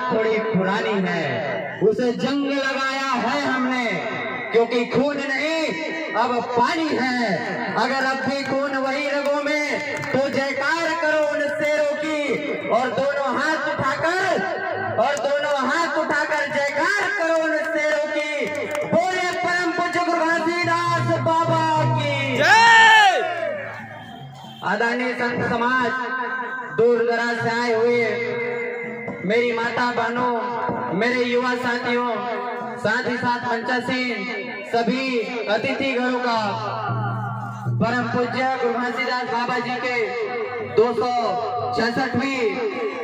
थोड़ी पुरानी है, उसे जंग लगाया है हमने, क्योंकि खून नहीं अब पानी है। अगर अब भी खून वही रगों में तो जयकार करो उन शेरों की, और दोनों हाथ उठाकर जयकार करो उन शेरों की। बोले परम पूज्य गुरु घासीदास बाबा की जय। आदरणीय संत समाज, दूर दराज से आए हुए मेरी माता बहनों, मेरे युवा साथियों, साथ ही साथ मंचासीन सभी अतिथि घरों का परम पूज्य गुरु घासीदास बाबा जी के 266वीं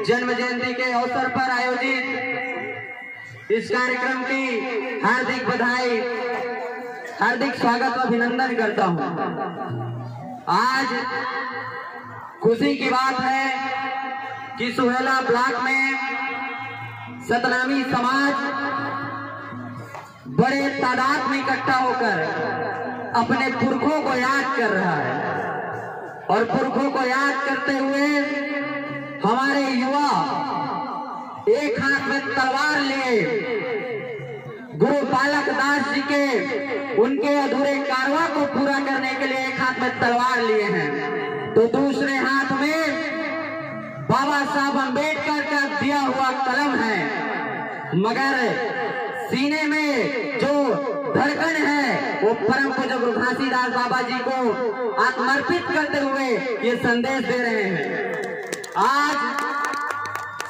जन्म जयंती के अवसर पर आयोजित इस कार्यक्रम की हार्दिक बधाई, हार्दिक स्वागत और अभिनंदन करता हूं। आज खुशी की बात है कि सुहेला ब्लॉक में सतनामी समाज बड़े तादाद में इकट्ठा होकर अपने पुरखों को याद कर रहा है, और पुरखों को याद करते हुए हमारे युवा एक हाथ में तलवार लिए गुरु बालक दास जी के उनके अधूरे कारवा को पूरा करने के लिए एक हाथ में तलवार लिए हैं, तो दूसरे हाथ में बाबा साहब अम्बेडकर का दिया हुआ कलम है। मगर सीने में जो धड़कन है वो परम पूज्य गुरु घासीदास बाबा जी को आत्मर्पित करते हुए ये संदेश दे रहे हैं। आज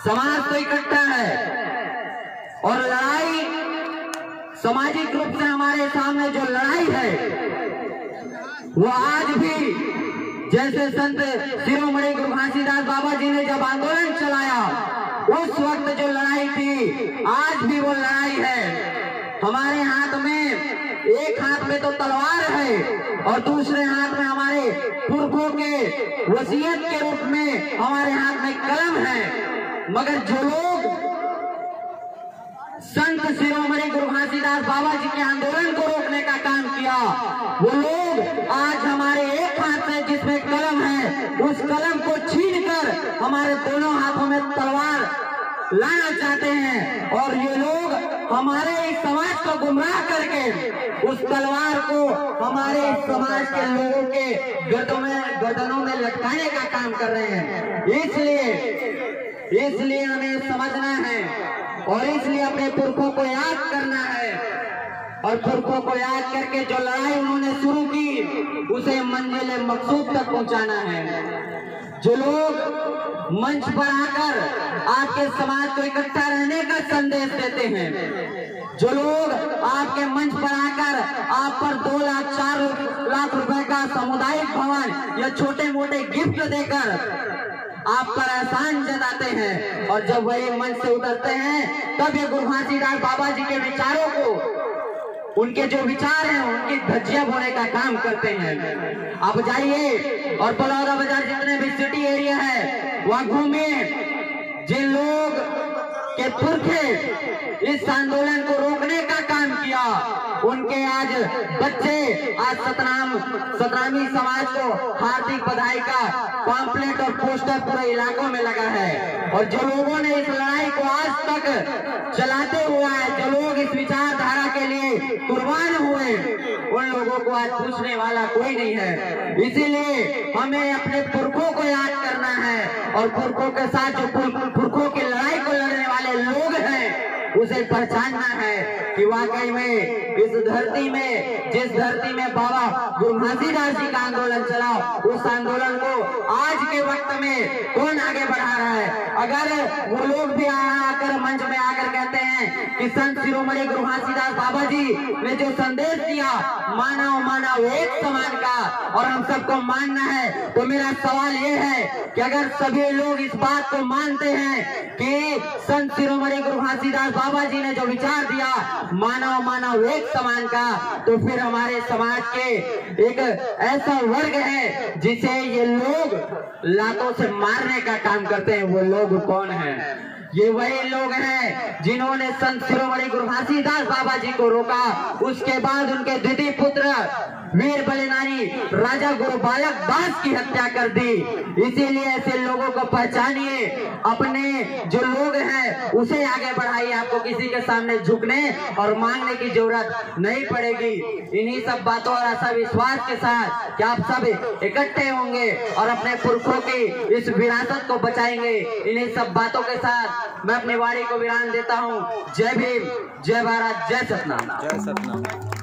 समाज तो इकट्ठा है, और लड़ाई सामाजिक रूप से हमारे सामने जो लड़ाई है वो आज भी, जैसे संत शिरोमणि गुरु घासीदास बाबा जी ने जब आंदोलन चलाया उस वक्त जो लड़ाई थी, आज भी वो लड़ाई है। हमारे हाथ में एक हाथ में तो तलवार है और दूसरे हाथ में हमारे पुरखों के वसीयत के रूप में हमारे हाथ में कलम है। मगर जो लोग संत शिरोमणि गुरु घासीदास बाबा जी के आंदोलन को रोकने का काम किया, वो लोग आज हमारे एक हाथ में जिसमें कलम है उस कलम को छीनकर हमारे दोनों हाथों में तलवार लाना चाहते हैं, और ये लोग हमारे इस समाज को गुमराह करके उस तलवार को हमारे इस समाज के लोगों के गर्दनों में लटकाने का काम कर रहे हैं। इसलिए हमें समझना है और इसलिए अपने पुरखों को याद करना है, और पुरखों को याद करके जो लड़ाई उन्होंने शुरू की उसे मंजिल मकसूद तक पहुंचाना है। जो लोग मंच पर आकर आपके समाज को इकट्ठा रहने का संदेश देते हैं, जो लोग आपके मंच पर आकर आप पर 2 लाख 4 लाख रुपए का सामुदायिक भवन या छोटे मोटे गिफ्ट देकर आप पर एहसान जताते हैं, और जब वही मंच से उतरते हैं तब ये गुरु घासीदास बाबा जी के विचारों को, उनके जो विचार हैं उनकी धज्जियां बोने का काम करते हैं। आप जाइए और बलौदा बाजार जितने भी सिटी एरिया है वहां घूमिए। जिन लोग के पुरखे इस आंदोलन को रोकने का काम किया उनके आज बच्चे आज सतनामी समाज को हार्दिक बधाई का पॉम्पलेट और पोस्टर पूरे इलाकों में लगा है, और जो लोगों ने इस लड़ाई को आज तक चलाते हुआ है, जो लोग इस विचारधारा के लिए कुर्बान हुए, उन लोगों को आज पूछने वाला कोई नहीं है। इसीलिए हमें अपने पुरखों को याद करना है, और पुरखों के साथ जो पुरखों की लड़ाई को लड़ने वाले लोग हैं उसे पहचानना है कि वाकई में इस धरती में, जिस धरती में बाबा गुरु घासीदास जी का आंदोलन चला, उस आंदोलन को आज के वक्त में कौन आगे बढ़ा रहा है। अगर वो लोग भी आकर मंच में आकर कहते हैं कि संत शिरोमणि गुरु घासीदास बाबा जी ने जो संदेश दिया मानव एक समान का, और हम सबको मानना है, तो मेरा सवाल ये है कि अगर सभी लोग इस बात को मानते हैं कि संत शिरोमणि गुरु घासीदास बाबा जी ने जो विचार दिया मानव एक समान का, तो फिर हमारे समाज के एक ऐसा वर्ग है जिसे ये लोग लातों से मारने का काम करते हैं। वो लोग कौन है? ये वही लोग हैं जिन्होंने संत शिरोमणि गुरु घासीदास बाबा जी को रोका। उसके बाद उनके द्वितीय पुत्र वीर बलिदानी राजा गुरु बालक दास की हत्या कर दी। इसीलिए ऐसे लोगों को पहचानिए, अपने जो लोग हैं उसे आगे बढ़ाइए। आपको किसी के सामने झुकने और मांगने की जरूरत नहीं पड़ेगी। इन्हीं सब बातों और ऐसा विश्वास के साथ कि आप सब इकट्ठे होंगे और अपने पुरखों की इस विरासत को बचाएंगे, इन्हीं सब बातों के साथ मैं अपनी वाणी को विराम देता हूँ। जय भीम, जय भारत, जय सतनाम। जय सतनाम।